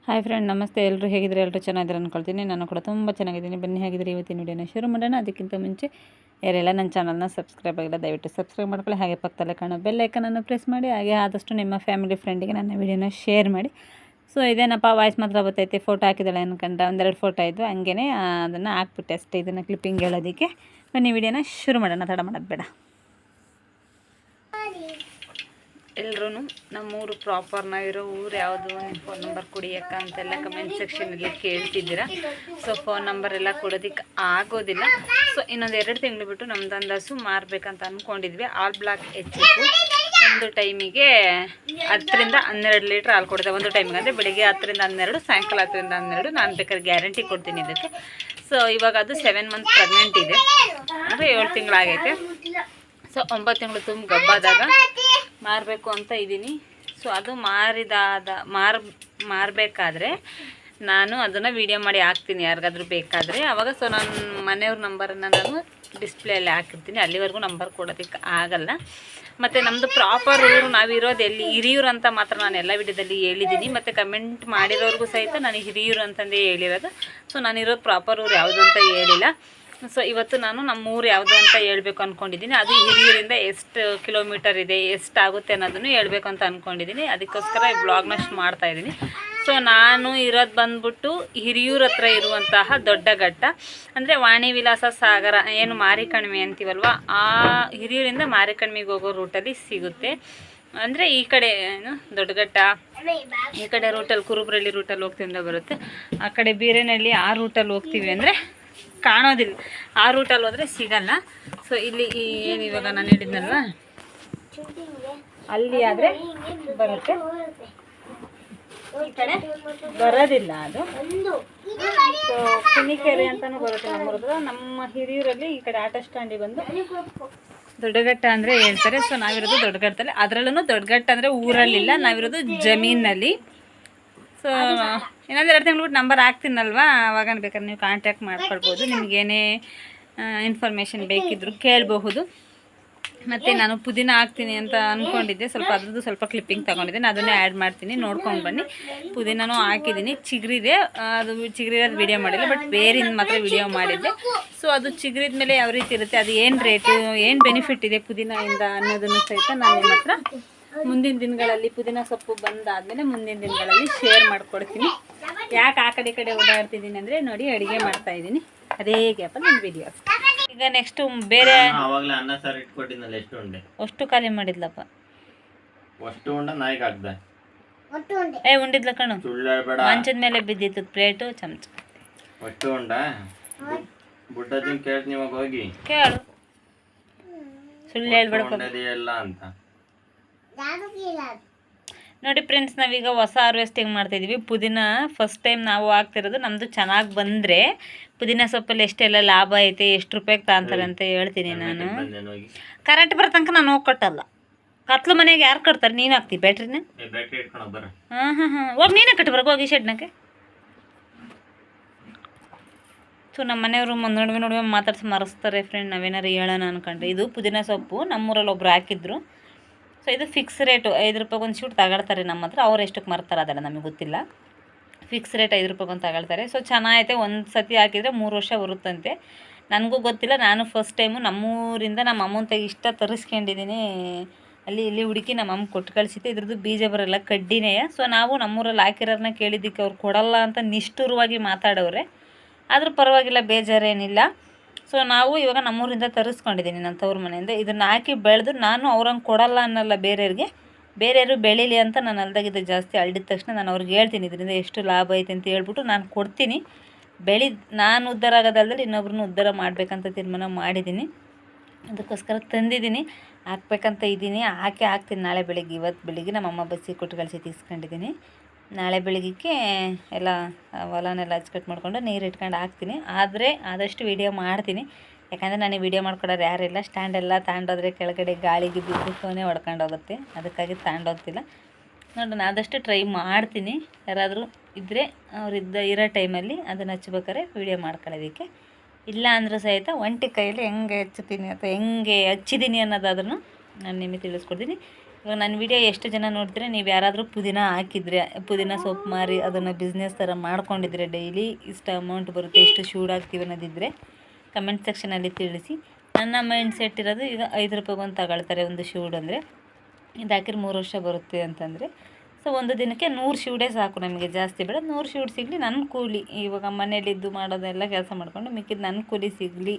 Hi friend, ನಮಸ್ತೆ. ಎಲ್ಲರೂ ಹೇಗಿದ್ರೆ ಎಲ್ಲರೂ ಚೆನ್ನಾಗಿದ್ದಾರೆ ಅಂದ್ಕೊಳ್ತೀನಿ. ನಾನು ಕೂಡ ತುಂಬ ಚೆನ್ನಾಗಿದ್ದೀನಿ. ಬನ್ನಿ, ಹಾಗಿದ್ರೆ ಇವತ್ತಿನ ವಿಡಿಯೋನ ಶುರು ಮಾಡೋಣ. ಅದಕ್ಕಿಂತ ಮುಂಚೆ ಯಾರೆಲ್ಲ ನನ್ನ ಚಾನಲ್ನ ಸಬ್ಸ್ಕ್ರೈಬ್ ಆಗಿಲ್ಲ ದಯವಿಟ್ಟು ಸಬ್ಸ್ಕ್ರೈಬ್ ಮಾಡ್ಕೊಳ್ಳಿ. ಹಾಗೆ ಪಕ್ಕದಲ್ಲೇ ಕಾಣೋ ಬೆಲ್ ಐಕನನ್ನು ಪ್ರೆಸ್ ಮಾಡಿ. ಹಾಗೆ ಆದಷ್ಟು ನಿಮ್ಮ ಫ್ಯಾಮಿಲಿ ಫ್ರೆಂಡಿಗೆ ನನ್ನ ವಿಡಿಯೋನ ಶೇರ್ ಮಾಡಿ. ಸೊ ಇದೇನಪ್ಪ ವಾಯ್ಸ್ ಮಾತ್ರ ಬರ್ತೈತೆ, ಫೋಟೋ ಹಾಕಿದ್ದಾಳೆ ಅನ್ಕೊಂಡ ಒಂದೆರಡು ಫೋಟೋ ಇದ್ದು ಹಂಗೇ ಅದನ್ನು ಹಾಕ್ಬಿಟ್ಟೆ ಅಷ್ಟೇ. ಇದನ್ನು ಕ್ಲಿಪ್ಪಿಂಗ್ ಹೇಳೋದಕ್ಕೆ ಬನ್ನಿ ವಿಡಿಯೋನ ಶುರು ಮಾಡೋಣ, ತಡ ಮಾಡೋದು ಬೇಡ. ಎಲ್ಲರೂ ನಮ್ಮೂರು ಪ್ರಾಪರ್ನಾಗಿರೋ ಊರು ಯಾವುದು, ನಿಮ್ಮ ಫೋನ್ ನಂಬರ್ ಕೊಡಿ ಅಕ್ಕ ಅಂತೆಲ್ಲ ಕಮೆಂಟ್ ಸೆಕ್ಷನಲ್ಲಿ ಕೇಳ್ತಿದ್ದೀರಾ. ಸೊ ಫೋನ್ ನಂಬರ್ ಎಲ್ಲ ಕೊಡೋದಕ್ಕೆ ಆಗೋದಿಲ್ಲ. ಸೊ ಇನ್ನೊಂದು 2 ತಿಂಗಳು ಬಿಟ್ಟು ನಮ್ದೊಂದು ಹಸು ಮಾರಬೇಕಂತ ಅಂದ್ಕೊಂಡಿದ್ವಿ. ಆಲ್ ಬ್ಲಾಕ್ ಹೆಚ್ಚಿತ್ತು. ಒಂದು ಟೈಮಿಗೆ 10ರಿಂದ 12 ಲೀಟ್ರ್ ಹಾಲು ಕೊಡುತ್ತೆ. ಒಂದು ಟೈಮಿಗೆ ಅಂದರೆ ಬೆಳಿಗ್ಗೆ 10ರಿಂದ 12, ಸಾಯಂಕಾಲ 10ರಿಂದ 12. ನಾನು ಬೇಕಾದ್ರೆ ಗ್ಯಾರಂಟಿ ಕೊಡ್ತೀನಿ ಇದಕ್ಕೆ. ಸೊ ಇವಾಗ ಅದು 7 ಮಂತ್ ಪ್ರೆಗ್ನೆಂಟ್ ಇದೆ, ಅಂದರೆ 7 ತಿಂಗಳಾಗೈತೆ. ಸೊ 9 ತಿಂಗಳು ತುಂಬ ಗಬ್ಬಾದಾಗ ಮಾರಬೇಕು ಅಂತ ಇದ್ದೀನಿ. ಸೊ ಅದು ಮಾರಬೇಕಾದ್ರೆ ನಾನು ಅದನ್ನು ವೀಡಿಯೋ ಮಾಡಿ ಹಾಕ್ತೀನಿ ಯಾರಿಗಾದ್ರೂ ಬೇಕಾದರೆ ಆವಾಗ. ಸೊ ನಾನು ಮನೆಯವ್ರ ನಂಬರನ್ನು ನಾನು ಡಿಸ್ಪ್ಲೇಯಲ್ಲಿ ಹಾಕಿರ್ತೀನಿ. ಅಲ್ಲಿವರೆಗೂ ನಂಬರ್ ಕೊಡೋದಕ್ಕೆ ಆಗಲ್ಲ. ಮತ್ತು ನಮ್ಮದು ಪ್ರಾಪರ್ ಊರು, ನಾವಿರೋದು ಎಲ್ಲಿ ಹಿರಿಯೂರು ಅಂತ ಮಾತ್ರ ನಾನು ಎಲ್ಲ ವಿಡಿಯೋದಲ್ಲಿ ಹೇಳಿದ್ದೀನಿ. ಮತ್ತು ಕಮೆಂಟ್ ಮಾಡಿರೋರಿಗೂ ಸಹಿತ ನಾನು ಹಿರಿಯೂರು ಅಂತಂದೇ ಹೇಳಿರೋದು. ಸೊ ನಾನಿರೋದು ಪ್ರಾಪರ್ ಊರು ಯಾವುದು ಅಂತ ಹೇಳಿಲ್ಲ. ಸೊ ಇವತ್ತು ನಾನು ನಮ್ಮೂರು ಯಾವುದು ಅಂತ ಹೇಳ್ಬೇಕು ಅಂದ್ಕೊಂಡಿದ್ದೀನಿ. ಅದು ಹಿರಿಯೂರಿಂದ ಎಷ್ಟು ಕಿಲೋಮೀಟರ್ ಇದೆ, ಎಷ್ಟಾಗುತ್ತೆ ಅನ್ನೋದನ್ನು ಹೇಳ್ಬೇಕು ಅಂತ ಅಂದ್ಕೊಂಡಿದ್ದೀನಿ. ಅದಕ್ಕೋಸ್ಕರ ಈ ಬ್ಲಾಗ್ನ ಮಾಡ್ತಾಯಿದ್ದೀನಿ. ಸೊ ನಾನು ಇರೋದು ಬಂದ್ಬಿಟ್ಟು ಹಿರಿಯೂರು ಹತ್ರ ಇರುವಂತಹ ದೊಡ್ಡಘಟ್ಟ, ಅಂದರೆ ವಾಣಿ ವಿಲಾಸ ಸಾಗರ ಏನು ಮಾರಿಕಣಿವೆ ಅಂತೀವಲ್ವ, ಆ ಹಿರಿಯೂರಿಂದ ಮಾರಿಕಣಿವೆಗೆ ಹೋಗೋ ರೂಟಲ್ಲಿ ಸಿಗುತ್ತೆ. ಅಂದರೆ ಈ ಕಡೆ ಏನು ದೊಡ್ಡಘಟ್ಟ, ಈ ಕಡೆ ರೂಟಲ್ಲಿ ಕುರುಬ್ರಳ್ಳಿ ರೂಟಲ್ಲಿ ಹೋಗ್ತಿಂದ ಬರುತ್ತೆ. ಆ ಕಡೆ ಬೀರೇನಹಳ್ಳಿ ಆ ರೂಟಲ್ಲಿ ಹೋಗ್ತೀವಿ ಅಂದರೆ ಕಾಣೋದಿಲ್ಲ, ಆ ರೂಟಲ್ಲಿ ಹೋದರೆ ಸಿಗಲ್ಲ. ಸೊ ಇಲ್ಲಿ ಏನು ಇವಾಗ ನಾನು ಹೇಳಿದ್ನಲ್ವ, ಅಲ್ಲಿ ಆದರೆ ಬರುತ್ತೆ, ಈ ಕಡೆ ಬರೋದಿಲ್ಲ ಅದು. ಸೊ ಕುಣಿಕೆರೆ ಅಂತಲೂ ಬರುತ್ತೆ ನಮ್ಮೂರದ. ನಮ್ಮ ಹಿರಿಯೂರಲ್ಲಿ ಈ ಕಡೆ ಆಟೋ ಸ್ಟ್ಯಾಂಡಿಗೆ ಬಂದು ದೊಡ್ಡಘಟ್ಟ ಅಂದರೆ ಹೇಳ್ತಾರೆ. ಸೊ ನಾವಿರೋದು ದೊಡ್ಡಘಟ್ಟದಲ್ಲಿ, ಅದರಲ್ಲೂ ದೊಡ್ಡಘಟ್ಟ ಅಂದರೆ ಊರಲ್ಲಿಲ್ಲ, ನಾವಿರೋದು ಜಮೀನಲ್ಲಿ. ಸೊ ಇನ್ನೊಂದು 2 ತಿಂಗಳು ಬಿಟ್ಟು ನಂಬರ್ ಹಾಕ್ತೀನಲ್ವ, ಆವಾಗ ಬೇಕಾದ್ರೆ ನೀವು ಕಾಂಟ್ಯಾಕ್ಟ್ ಮಾಡ್ಕೊಳ್ಬೋದು. ನಿಮಗೇನೇ ಇನ್ಫಾರ್ಮೇಷನ್ ಬೇಕಿದ್ದರೂ ಕೇಳಬಹುದು. ಮತ್ತು ನಾನು ಪುದೀನ ಹಾಕ್ತೀನಿ ಅಂತ ಅಂದ್ಕೊಂಡಿದ್ದೆ, ಅದ್ರದ್ದು ಸ್ವಲ್ಪ ಕ್ಲಿಪ್ಪಿಂಗ್ ತೊಗೊಂಡಿದ್ದೀನಿ, ಅದನ್ನೇ ಆ್ಯಡ್ ಮಾಡ್ತೀನಿ, ನೋಡ್ಕೊಂಡು ಬನ್ನಿ. ಪುದೀನೂ ಹಾಕಿದ್ದೀನಿ. ಚಿಗುರಿದೆ, ಅದು ಚಿಗುರಿರೋದು ವೀಡಿಯೋ ಮಾಡಿಲ್ಲ, ಬಟ್ ಬೇರಿಂದ ಮಾತ್ರ ವೀಡಿಯೋ ಮಾಡಿದ್ದೆ. ಸೊ ಅದು ಚಿಗುರಿದ ಮೇಲೆ ಯಾವ ರೀತಿ ಇರುತ್ತೆ, ಅದು ಏನು ರೇಟು, ಏನು ಬೆನಿಫಿಟ್ ಇದೆ ಪುದೀನದಿಂದ ಅನ್ನೋದನ್ನು ಸಹಿತ ನಾನು ನಿಮ್ಮ ಹತ್ರ ಮುಂದಿನ ದಿನಗಳಲ್ಲಿ, ಪುದೀನ ಸೊಪ್ಪು ಬಂದಾದಮೇಲೆ ಮುಂದಿನ ದಿನಗಳಲ್ಲಿ ಶೇರ್ ಮಾಡಿಕೊಡ್ತೀನಿ. ಯಾಕೆ ಆ ಕಡೆ ಓಡಾಡ್ತಿದ್ದೀನಿ ಅಂದರೆ ನೋಡಿ, ಅಡುಗೆ ಮಾಡ್ತಾಯಿದ್ದೀನಿ, ಅದೇ ಗ್ಯಾಪಲ್ಲಿ ನನ್ನ ವೀಡಿಯೋ. ಈಗ ನೆಕ್ಸ್ಟು ಬೇರೆ ಅಷ್ಟು ಖಾಲಿ ಮಾಡಿದ್ಲಪ್ಪ, ಉಂಡಿದ್ಲ ಕಣು, ಮಂಚದ ಮೇಲೆ ಬಿದ್ದಿತ್ತು ಪ್ಲೇಟು ಚಮಚ. ಕೇಳು, ಸುಳ್ಳು ಹೇಳ್ಬೇಡಪ್ಪ ಅಂತ. ನೋಡಿ ಫ್ರೆಂಡ್ಸ್, ನಾವೀಗ ಹೊಸ ಹಾರ್ವೆಸ್ಟಿಂಗ್ ಮಾಡ್ತಾಯಿದ್ದೀವಿ. ಪುದೀನ ಫಸ್ಟ್ ಟೈಮ್ ನಾವು ಹಾಕ್ತಿರೋದು. ನಮ್ಮದು ಚೆನ್ನಾಗಿ ಬಂದರೆ ಪುದೀನ ಸೊಪ್ಪಲ್ಲಿ ಎಷ್ಟೆಲ್ಲ ಲಾಭ ಐತೆ, ಎಷ್ಟು ರೂಪಾಯಿಗೆ ತಗೊಂತಾರೆ ಅಂತ ಹೇಳ್ತೀನಿ ನಾನು. ಕರೆಂಟ್ ಬರೋ ತನಕ ನಾನು ಹೋಗಿ ಕಟ್ಟಲ್ಲ. ಕತ್ಲು ಮನೆಗೆ ಯಾರು ಕಟ್ತಾರೆ? ನೀನು ಹಾಕ್ತೀವಿ ಬ್ಯಾಟ್ರಿನ? ಹಾಂ ಹೋಗಿ ನೀನೇ ಕಟ್ಟಬರ್ಗ, ಹೋಗಿ ಶೆಡ್ನಾಗೆ. ಸೊ ನಮ್ಮ ಮನೆಯವರು ನಡುವೆ ಮಾತಾಡ್ಸಿ ಮರೆಸ್ತಾರೆ ಫ್ರೆಂಡ್, ನಾವೇನಾರು ಹೇಳೋಣ ಅನ್ಕೊಂಡ್ರೆ. ಇದು ಪುದೀನ ಸೊಪ್ಪು ನಮ್ಮೂರಲ್ಲಿ ಒಬ್ರು ಹಾಕಿದ್ರು. ಸೊ ಇದು ಫಿಕ್ಸ್ ರೇಟು, 5 ರೂಪಾಯಿಗೆ ಒಂದು ಶೂಟ್ ತಗೊಳ್ತಾರೆ ನಮ್ಮ ಹತ್ರ. ಅವ್ರು ಎಷ್ಟಕ್ಕೆ ಮಾರ್ತಾರೆ ಅದೆಲ್ಲ ನಮಗೆ ಗೊತ್ತಿಲ್ಲ. ಫಿಕ್ಸ್ ರೇಟ್ 5 ರೂಪಾಯಿಗೆ ಒಂದು ತಗೊಳ್ತಾರೆ. ಸೊ ಚೆನ್ನಾಗೈತೆ, ಒಂದು ಸತಿ ಹಾಕಿದರೆ 3 ವರ್ಷ ಬರುತ್ತಂತೆ. ನನಗೂ ಗೊತ್ತಿಲ್ಲ, ನಾನು ಫಸ್ಟ್ ಟೈಮು ನಮ್ಮೂರಿಂದ ನಮ್ಮ ಅಮ್ಮಂತಾಗಿ ಇಷ್ಟ ತರಿಸ್ಕೊಂಡಿದ್ದೀನಿ. ಅಲ್ಲಿ ಇಲ್ಲಿ ಹುಡುಕಿ ನಮ್ಮ ಅಮ್ಮ ಕೊಟ್ಟು ಕಳಿಸಿದ್ದೆ. ಇದ್ರದ್ದು ಬೀಜ ಬರೋಲ್ಲ, ಕಡ್ಡಿನೇ. ಸೊ ನಾವು ನಮ್ಮೂರಲ್ಲಿ ಹಾಕಿರೋರನ್ನ ಕೇಳಿದ್ದಕ್ಕೆ ಅವ್ರು ಕೊಡಲ್ಲ ಅಂತ ನಿಷ್ಠುರವಾಗಿ ಮಾತಾಡೋರೆ. ಆದರೂ ಪರವಾಗಿಲ್ಲ, ಬೇಜಾರೇನಿಲ್ಲ. ಸೊ ನಾವು ಇವಾಗ ನಮ್ಮೂರಿಂದ ತರಿಸ್ಕೊಂಡಿದ್ದೀನಿ, ನನ್ನ ತವ್ರ ಮನೆಯಿಂದ. ಇದನ್ನು ಹಾಕಿ ಬೆಳೆದು ನಾನು ಅವ್ರಂಗೆ ಕೊಡಲ್ಲ ಅನ್ನಲ್ಲ, ಬೇರೆಯವರು ಬೆಳೀಲಿ ಅಂತ ನಾನು ಅಲ್ದಾಗಿದ್ದೆ ಜಾಸ್ತಿ. ಅಳ್ದಿದ ತಕ್ಷಣ ನಾನು ಅವ್ರಿಗೆ ಹೇಳ್ತೀನಿ ಇದರಿಂದ ಎಷ್ಟು ಲಾಭ ಐತೆ ಅಂತ ಹೇಳ್ಬಿಟ್ಟು ನಾನು ಕೊಡ್ತೀನಿ. ನಾನು ಉದ್ಧಾರ ಆಗೋದಲ್ದಲ್ಲಿ ಇನ್ನೊಬ್ರನ್ನ ಉದ್ಧಾರ ಮಾಡಬೇಕಂತ ತೀರ್ಮಾನ ಮಾಡಿದ್ದೀನಿ. ಅದಕ್ಕೋಸ್ಕರ ತಂದಿದ್ದೀನಿ, ಹಾಕ್ಬೇಕಂತ ಇದ್ದೀನಿ. ಹಾಕ್ತೀನಿ ನಾಳೆ ಬೆಳಿಗ್ಗೆ. ಇವತ್ತು ಬೆಳಿಗ್ಗೆ ನಮ್ಮಮ್ಮ ಬಸ್ಸಿಗೆ ಕೊಟ್ಟು ಕಳಿಸಿ ತೀಸ್ಕೊಂಡಿದ್ದೀನಿ. ನಾಳೆ ಬೆಳಿಗ್ಗೆ ಎಲ್ಲ ಹೊಲನೆಲ್ಲ ಹಚ್ಕಟ್ಟು ಮಾಡ್ಕೊಂಡು ನೀರು ಇಟ್ಕೊಂಡು ಹಾಕ್ತೀನಿ. ಆದರೆ ಆದಷ್ಟು ವೀಡಿಯೋ ಮಾಡ್ತೀನಿ, ಯಾಕಂದರೆ ನನಗೆ ವೀಡಿಯೋ ಮಾಡ್ಕೊಡೋರು ಯಾರಿಲ್ಲ. ಸ್ಟ್ಯಾಂಡೆಲ್ಲ ತಗೊಂಡೋದ್ರೆ ಕೆಳಗಡೆ ಗಾಳಿಗೆ ಬಿದ್ದು ಫೋನೇ ಹೊಡ್ಕೊಂಡು ಹೋಗುತ್ತೆ, ಅದಕ್ಕಾಗಿ ತಗೊಂಡೋಗ್ತಿಲ್ಲ. ನೋಡಿ, ಆದಷ್ಟು ಟ್ರೈ ಮಾಡ್ತೀನಿ. ಯಾರಾದರೂ ಇದ್ದರೆ ಇರೋ ಟೈಮಲ್ಲಿ ಅದನ್ನು ಹಚ್ಬೇಕಾರೆ ವೀಡಿಯೋ ಮಾಡ್ಕೊಳ್ಳೋದಕ್ಕೆ. ಇಲ್ಲ ಅಂದರೂ ಸಹಿತ ಒಂಟಿ ಕೈಯಲ್ಲಿ ಹೆಂಗೆ ಹಚ್ತೀನಿ ಅಥವಾ ಹೆಂಗೆ ಹಚ್ಚಿದ್ದೀನಿ ಅನ್ನೋದಾದ್ರೂ ನಾನು ನಿಮಗೆ ತಿಳಿಸ್ಕೊಡ್ತೀನಿ. ಇವಾಗ ನನ್ನ ವಿಡಿಯೋ ಎಷ್ಟು ಜನ ನೋಡ್ತೀರಾ, ನೀವು ಯಾರಾದರೂ ಪುದೀನ ಹಾಕಿದರೆ, ಪುದೀನ ಸೊಪ್ಪು ಮಾರಿ ಅದನ್ನು ಬಿಸ್ನೆಸ್ ಥರ ಮಾಡ್ಕೊಂಡಿದ್ರೆ ಡೈಲಿ ಇಷ್ಟು ಅಮೌಂಟ್ ಬರುತ್ತೆ, ಇಷ್ಟು ಶೂಡ್ ಹಾಕ್ತೀವಿ ಅನ್ನೋದಿದ್ದರೆ ಕಮೆಂಟ್ ಸೆಕ್ಷನಲ್ಲಿ ತಿಳಿಸಿ. ನನ್ನ ಮೈಂಡ್ ಸೆಟ್ ಇರೋದು ಈಗ 5 ರೂಪಾಯಿಗೊಂದು ತಗೊಳ್ತಾರೆ ಒಂದು ಶೂಡ್ ಅಂದರೆ, ಇದು ಹಾಕಿದ್ರೆ 3 ವರ್ಷ ಬರುತ್ತೆ ಅಂತಂದರೆ. ಸೊ ಒಂದು ದಿನಕ್ಕೆ 100 ಶೂಡೇ ಸಾಕು ನಮಗೆ, ಜಾಸ್ತಿ ಬೇಡ. 100 ಶೂಡ್ ಸಿಗಲಿ, ನನ್ನ ಕೂಲಿ. ಇವಾಗ ಮನೇಲಿದ್ದು ಮಾಡೋದೆಲ್ಲ ಕೆಲಸ ಮಾಡಿಕೊಂಡು ಮಿಕ್ಕಿದ್ದು ನನ್ನ ಕೂಲಿ ಸಿಗಲಿ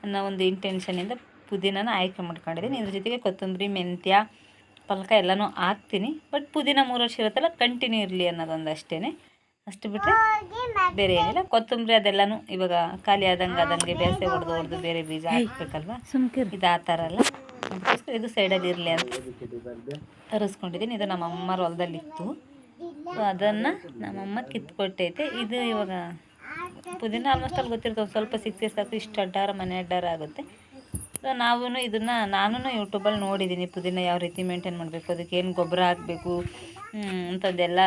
ಅನ್ನೋ ಒಂದು ಇಂಟೆನ್ಷನಿಂದ ಪುದೀನನ ಆಯ್ಕೆ ಮಾಡ್ಕೊಂಡಿದ್ದೀನಿ. ಇದ್ರ ಜೊತೆಗೆ ಕೊತ್ತಂಬರಿ, ಮೆಂತ್ಯ, ಪಲ್ಕ ಎಲ್ಲನೂ ಹಾಕ್ತೀನಿ. ಬಟ್ ಪುದೀನ 3 ವರ್ಷ ಇರುತ್ತಲ್ಲ, ಕಂಟಿನ್ಯೂ ಇರಲಿ ಅನ್ನೋದೊಂದು ಅಷ್ಟೇ. ಅಷ್ಟು ಬಿಟ್ಟರೆ ಬೇರೆ ಏನಿಲ್ಲ. ಕೊತ್ತಂಬರಿ ಅದೆಲ್ಲನೂ ಇವಾಗ ಖಾಲಿ ಆದಂಗೆ ಬೇಸೆ ಹೊಡೆದು ಬೇರೆ ಬೀಜ ಹಾಕ್ಬೇಕಲ್ವ, ಇದು ಆ ಥರ ಅಲ್ಲ. ಅದಕ್ಕೋಸ್ಕರ ಇದು ಸೈಡಲ್ಲಿ ಇರಲಿ ಅಂತ ತರಿಸ್ಕೊಂಡಿದ್ದೀನಿ. ಇದು ನಮ್ಮ ಅಮ್ಮರ ಹೊಲದಲ್ಲಿತ್ತು, ಸೊ ಅದನ್ನು ನಮ್ಮಮ್ಮ ಕಿತ್ಕೊಟ್ಟೈತೆ. ಇದು ಇವಾಗ ಪುದೀನ ಆಲ್ಮೋಸ್ಟ್ ಅಲ್ಲಿ ಗೊತ್ತಿರ್ತವೆ, ಸ್ವಲ್ಪ ಸಿಕ್ಸೇ ಸಾಕು, ಇಷ್ಟು ಅಡ್ಡಾರ ಮನೆ ಅಡ್ಡಾರ ಆಗುತ್ತೆ. ಸೊ ನಾನು ಯೂಟ್ಯೂಬಲ್ಲಿ ನೋಡಿದ್ದೀನಿ ಪುದೀನ ಯಾವ ರೀತಿ ಮೇಂಟೈನ್ ಮಾಡಬೇಕು, ಅದಕ್ಕೆ ಏನು ಗೊಬ್ಬರ ಹಾಕಬೇಕು ಅಂಥದ್ದೆಲ್ಲ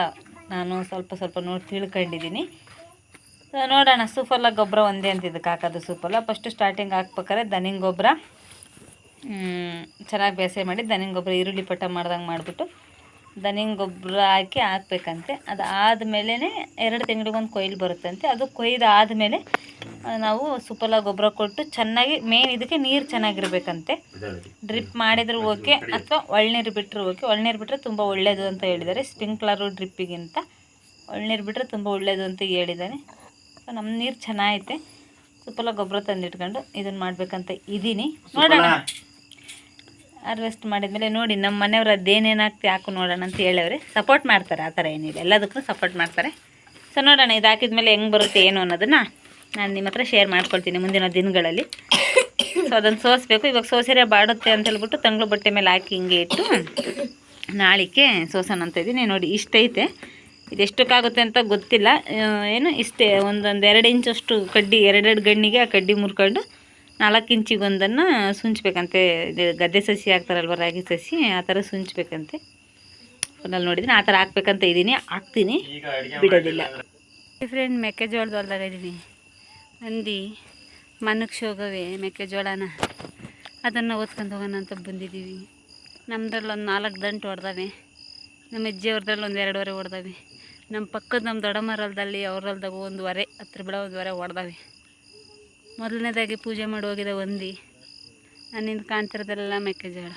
ನಾನು ಸ್ವಲ್ಪ ನೋಡಿ ತಿಳ್ಕೊಂಡಿದ್ದೀನಿ. ಸೊ ನೋಡೋಣ. ಸೂಫಲ್ಲ ಗೊಬ್ಬರ ಒಂದೇ ಅಂತ ಇದಕ್ಕೆ ಹಾಕೋದು. ಸೂಫಲ್ಲ ಫಸ್ಟು ಸ್ಟಾರ್ಟಿಂಗ್ ಹಾಕ್ಬೇಕಾದ್ರೆ ದನಿನ ಗೊಬ್ಬರ ಚೆನ್ನಾಗಿ ಬೇಸೆ ಮಾಡಿ, ದನಿನ ಗೊಬ್ಬರ ಈರುಳ್ಳಿ ಪಟ್ಟ ಮಾಡ್ದಂಗೆ ಮಾಡಿಬಿಟ್ಟು ದನಿನ ಗೊಬ್ಬರ ಹಾಕಬೇಕಂತೆ. ಅದು ಆದಮೇಲೆ 2 ತಿಂಗಳಿಗೊಂದು ಕೊಯ್ಲು ಬರುತ್ತಂತೆ. ಅದು ಕೊಯ್ದಾದಮೇಲೆ ನಾವು ಸುಫಲ ಗೊಬ್ಬರ ಕೊಟ್ಟು ಚೆನ್ನಾಗಿ, ಮೇನ್ ಇದಕ್ಕೆ ನೀರು ಚೆನ್ನಾಗಿರ್ಬೇಕಂತೆ. ಡ್ರಿಪ್ ಮಾಡಿದ್ರು ಓಕೆ, ಅಥವಾ ಒಳ್ನೀರು ಬಿಟ್ಟರು ಓಕೆ. ಒಳ್ನೀರು ಬಿಟ್ಟರೆ ತುಂಬ ಒಳ್ಳೆಯದು ಅಂತ ಹೇಳಿದ್ದಾರೆ, ಸ್ಪ್ರಿಂಕ್ಲರು ಡ್ರಿಪ್ಪಿಗಿಂತ ಒಳ್ನೀರು ಬಿಟ್ಟರೆ ತುಂಬ ಒಳ್ಳೆಯದು ಅಂತ ಹೇಳಿದ್ದಾನೆ. ಸೊ ನಮ್ಮ ನೀರು ಚೆನ್ನಾಗೈತೆ. ಸುಫಲ ಗೊಬ್ಬರ ತಂದಿಟ್ಕೊಂಡು ಇದನ್ನು ಮಾಡಬೇಕಂತ ಇದ್ದೀನಿ. ನೋಡೋಣ, ಹಾರ್ವೆಸ್ಟ್ ಮಾಡಿದ್ಮೇಲೆ ನೋಡಿ ನಮ್ಮ ಮನೆಯವ್ರು ಅದೇನೇನು ಹಾಕು ನೋಡೋಣ ಅಂತ ಹೇಳವ್ರೆ. ಸಪೋರ್ಟ್ ಮಾಡ್ತಾರೆ, ಆ ಥರ ಏನಿಲ್ಲ, ಎಲ್ಲದಕ್ಕೂ ಸಪೋರ್ಟ್ ಮಾಡ್ತಾರೆ. ಸೊ ನೋಡೋಣ, ಇದು ಹಾಕಿದ್ಮೇಲೆ ಹೆಂಗೆ ಬರುತ್ತೆ ಏನು ಅನ್ನೋದನ್ನು ನಾನು ನಿಮ್ಮ ಹತ್ರ ಶೇರ್ ಮಾಡ್ಕೊಳ್ತೀನಿ ಮುಂದಿನ ದಿನಗಳಲ್ಲಿ. ಸೊ ಅದನ್ನು ಸೋಸಬೇಕು. ಇವಾಗ ಸೋಸಿರೆ ಬಾಡುತ್ತೆ ಅಂತ ಹೇಳ್ಬಿಟ್ಟು ತಂಗ್ಳು ಬಟ್ಟೆ ಮೇಲೆ ಹಾಕಿ ಹಿಂಗೆ ಇಟ್ಟು ನಾಳಿಕೆ ಸೋಸೋಣ ಅಂತ ಇದ್ದೀನಿ. ನೋಡಿ ಇಷ್ಟೈತೆ, ಇದೆಷ್ಟಕ್ಕಾಗುತ್ತೆ ಅಂತ ಗೊತ್ತಿಲ್ಲ. ಏನು ಇಷ್ಟೇ, ಒಂದೊಂದು 2 ಇಂಚಷ್ಟು ಕಡ್ಡಿ, 2 ಗಣ್ಣಿಗೆ ಆ ಕಡ್ಡಿ ಮುರ್ಕೊಂಡು 4 ಇಂಚಿಗೊಂದನ್ನು ಸುಂಚ್ಬೇಕಂತೆ. ಇದು ಗದ್ದೆ ಸಸಿ ಹಾಕ್ತಾರಲ್ವ, ರಾಗಿ ಸಸಿ, ಆ ಥರ ಸುಂಚ್ಬೇಕಂತೆ. ಫೋನಲ್ಲಿ ನೋಡಿದ್ದೀನಿ, ಆ ಥರ ಹಾಕ್ಬೇಕಂತ ಇದ್ದೀನಿ. ಹಾಕ್ತೀನಿ, ಬಿಡೋದಿಲ್ಲ. ಫ್ರೆಂಡ್, ಮೆಕ್ಕೆಜೋಳದ ಹೊಲ್ದಾಗ ಇದ್ದೀನಿ. ಹಂದಿ ಮನಕ್ಕೆ ಹೋಗವೆ ಮೆಕ್ಕೆಜೋಳನ, ಅದನ್ನು ಓದ್ಕೊಂಡು ಹೋಗೋಣ ಅಂತ ಬಂದಿದ್ದೀವಿ. ನಮ್ಮದ್ರಲ್ಲಿ ಒಂದು 4 ದಂಟು ಹೊಡೆದವೆ, ನಮ್ಮ ಅಜ್ಜಿಯವ್ರದ್ರಲ್ಲಿ ಒಂದು 2 ಹೊಡೆದವೆ. ನಮ್ಮ ಪಕ್ಕದ ನಮ್ಮ ದೊಡ್ಡಮ್ಮರಲ್ದಲ್ಲಿ ಅವ್ರಲ್ದಾಗ 1 ಹತ್ರ ಬಿಡ 1 ಹೊಡೆದವೆ. ಮೊದಲನೇದಾಗಿ ಪೂಜೆ ಮಾಡಿ ಹೋಗಿದ್ದೆ ಹಂದಿ. ನನ್ನಿಂದ ಕಾಣ್ತಿರೋದೆಲ್ಲ ಮೆಕ್ಕೆಜೋಳ.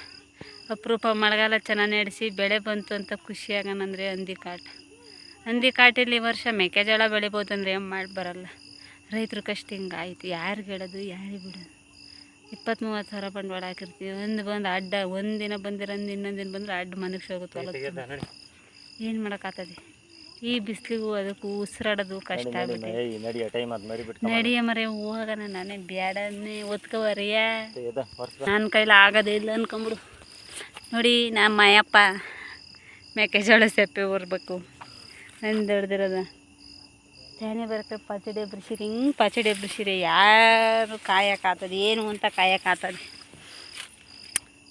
ಅಪರೂಪ ಮಳೆಗಾಲ ಚೆನ್ನಾಗಿ ನಡೆಸಿ ಬೆಳೆ ಬಂತು ಅಂತ ಖುಷಿಯಾಗೋಣಂದರೆ ಹಂದಿ ಕಾಟಲ್ಲಿ ವರ್ಷ ಮೆಕ್ಕೆಜೋಳ ಬೆಳಿಬೋದು ಅಂದರೆ ಏನು ಮಾಡಿ ಬರಲ್ಲ. ರೈತರ ಕಷ್ಟ ಹಿಂಗಾಯ್ತು. ಯಾರಿಗೆ ಹೇಳೋದು, ಯಾರಿಗೆ ಬಿಡೋದು? 20-30 ಸಾವಿರ ಬಂಡವಾಳ ಹಾಕಿರ್ತೀವಿ. ಬಂದು ಅಡ್ಡ ಒಂದಿನ ಬಂದಿರಂದು ಇನ್ನೊಂದು ದಿನ ಬಂದರೆ ಅಡ್ಡ ಮನಕ್ಕೆ ಹೋಗುತ್ತೆ. ಏನು ಮಾಡೋಕ್ಕಾಗ್ತದೆ? ಈ ಬಿಸಿಲಿಗೂ ಅದಕ್ಕೂ ಉಸಿರಾಡೋದು ಕಷ್ಟ ಆಗುತ್ತೆ. ನಡಿಯ ಮರೆ ಹೋಗೋಣ, ನಾನೇ ಬೇಡನೇ ಒತ್ಕೋವರಿಯ, ನನ್ನ ಕೈಲಿ ಆಗೋದೇ ಇಲ್ಲ ಅನ್ಕೊಂಬಿಡು. ನೋಡಿ ನಮ್ಮ ಅಯ್ಯಪ್ಪ ಮೆಕ್ಕೆಜೋಳ ಸೆಪ್ಪೆ ಊರ್ಬೇಕು ಅಂದು ಹಿಡ್ದಿರೋದ. ತಾನೇ ಬರಕ್ಕೆ ಪಚಡಿ ಎಬ್ರಿಸಿರಿ, ಹಿಂಗೆ ಪಚಡಿ ಎಬ್ರಿಸಿರಿ. ಯಾರು ಕಾಯಕ್ಕಾಗ್ತದೆ, ಏನು ಅಂತ ಕಾಯಕ್ಕಾಗ್ತದೆ?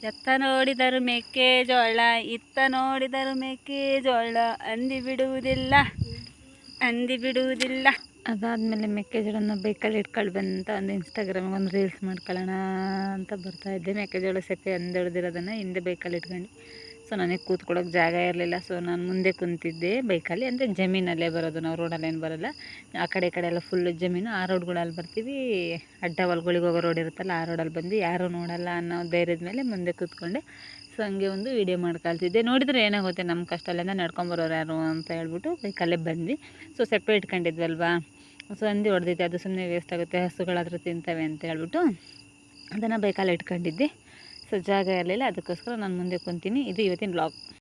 ಎತ್ತ ನೋಡಿದರು ಮೆಕ್ಕೆಜೋಳ, ಇತ್ತ ನೋಡಿದರು ಮೆಕ್ಕೆಜೋಳ, ಅಂದಿ ಬಿಡುವುದಿಲ್ಲ. ಅದಾದಮೇಲೆ ಮೆಕ್ಕೆಜೋಳನ ಬೈಕಲ್ಲಿ ಇಟ್ಕೊಂಡು ಬಂತ ಒಂದು ಇನ್ಸ್ಟಾಗ್ರಾಮಿಗೆ ಒಂದು ರೀಲ್ಸ್ ಮಾಡ್ಕೊಳ್ಳೋಣ ಅಂತ ಬರ್ತಾಯಿದ್ದೆ. ಮೆಕ್ಕೆಜೋಳ ಸೆಪ್ಪೆ ಅಂದಿಡ್ದಿರೋದನ್ನು ಹಿಂದೆ ಬೈಕಲ್ಲಿ ಇಟ್ಕೊಂಡು. ಸೊ ನನಗೆ ಕೂತ್ಕೊಳ್ಳೋಕೆ ಜಾಗ ಇರಲಿಲ್ಲ. ಸೊ ನಾನು ಮುಂದೆ ಕುಂತಿದ್ದೆ ಬೈಕಲ್ಲಿ. ಅಂದರೆ ಜಮೀನಲ್ಲೇ ಬರೋದು, ನಾವು ರೋಡಲ್ಲೇನು ಬರೋಲ್ಲ. ಆ ಕಡೆ ಈ ಕಡೆ ಎಲ್ಲ ಫುಲ್ಲು ಜಮೀನು. ಆ ರೋಡ್ಗಳಲ್ಲಿ ಬರ್ತೀವಿ, ಅಡ್ಡ ಹೊಲ್ಗಳಿಗೆ ಹೋಗೋ ರೋಡ್ ಇರುತ್ತಲ್ಲ, ಆ ರೋಡಲ್ಲಿ ಬಂದು ಯಾರೂ ನೋಡಲ್ಲ ಅನ್ನೋ ಧೈರ್ಯದ ಮೇಲೆ ಮುಂದೆ ಕೂತ್ಕೊಂಡೆ. ಸೊ ಹಂಗೆ ಒಂದು ವೀಡಿಯೋ ಮಾಡ್ಕೊಳ್ತಿದ್ದೆ. ನೋಡಿದರೆ ಏನಾಗುತ್ತೆ, ನಮ್ಮ ಕಷ್ಟದಿಂದ ನಡ್ಕೊಂಬರೋರು ಯಾರು ಅಂತ ಹೇಳ್ಬಿಟ್ಟು ಬೈಕಲ್ಲೇ ಬಂದ್ವಿ. ಸೊ ಸೆಪ್ಪೆ ಇಟ್ಕೊಂಡಿದ್ವಲ್ವಾ, ಸೊ ಹಂದಿ ಹೊಡೆದೈತೆ, ಅದು ಸುಮ್ಮನೆ ವೇಸ್ಟ್ ಆಗುತ್ತೆ, ಹಸುಗಳಾದರೂ ತಿಂತವೆ ಅಂತ ಹೇಳ್ಬಿಟ್ಟು ಅದನ್ನು ಬೈಕಲ್ಲಿ ಇಟ್ಕೊಂಡಿದ್ದೆ. ಸೊ ಜಾಗ ಇರಲಿಲ್ಲ, ಅದಕ್ಕೋಸ್ಕರ ನಾನು ಮುಂದೆ ಕುಂತೀನಿ. ಇದು ಇವತ್ತಿನ ವ್ಲಾಗ್.